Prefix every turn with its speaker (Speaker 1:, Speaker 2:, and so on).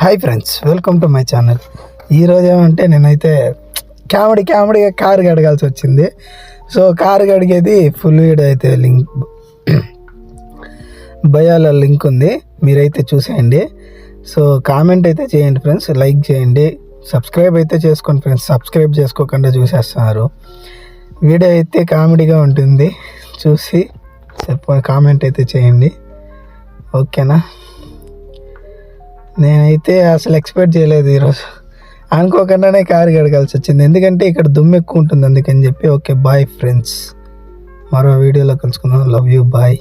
Speaker 1: Hi friends, welcome to my channel. ఈరోజు ఏమంటే నేనైతే కామెడీగా కారు కడగాల్సి వచ్చింది. సో కారు కడిగేది ఫుల్ వీడియో అయితే బయోలో లింక్ ఉంది, మీరైతే చూసేయండి. సో కామెంట్ అయితే చేయండి ఫ్రెండ్స్, లైక్ చేయండి, సబ్స్క్రైబ్ అయితే చేసుకోండి ఫ్రెండ్స్. సబ్స్క్రైబ్ చేసుకోకుండా చూసేస్తున్నారు. వీడియో అయితే కామెడీగా ఉంటుంది, చూసి కామెంట్ అయితే చేయండి, ఓకేనా. నేనైతే అసలు ఎక్స్పెక్ట్ చేయలేదు ఈరోజు, అనుకోకుండానే కారు కడగాల్సి వచ్చింది. ఎందుకంటే ఇక్కడ దుమ్ము ఎక్కువ ఉంటుంది అందుకని చెప్పి. ఓకే బాయ్ ఫ్రెండ్స్, మరో వీడియోలో కలుసుకుందాం. Love you, bye.